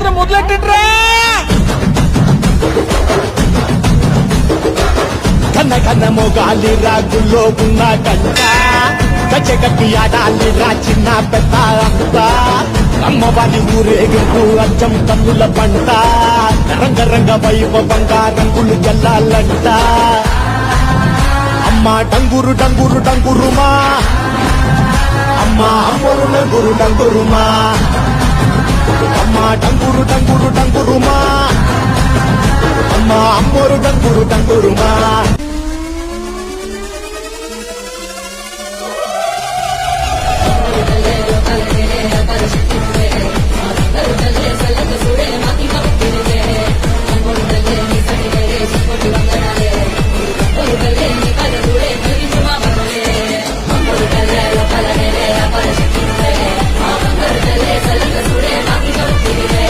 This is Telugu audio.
జాతర మొదలెట్టిండ్రా. కన్న కన్న మొగాలి రాగుల్లో ఉన్న కంట గచ్చగట్టి ఆడాలి రా చిన్న పెద్ద అంతా అమ్మవారి ఊరేగింపు అచ్చం కన్నుల పంట రంగరంగ వైభవంగా రంగులు జల్లాలంట అమ్మ డంగురు డంగురు డంగురుమా అమ్మ అమ్మోరు డంగురు డంగురుమా అమ్మ డంగురు డంగురు డంగురుమా అమ్మ అమ్మోరు డంగురు డంగురుమా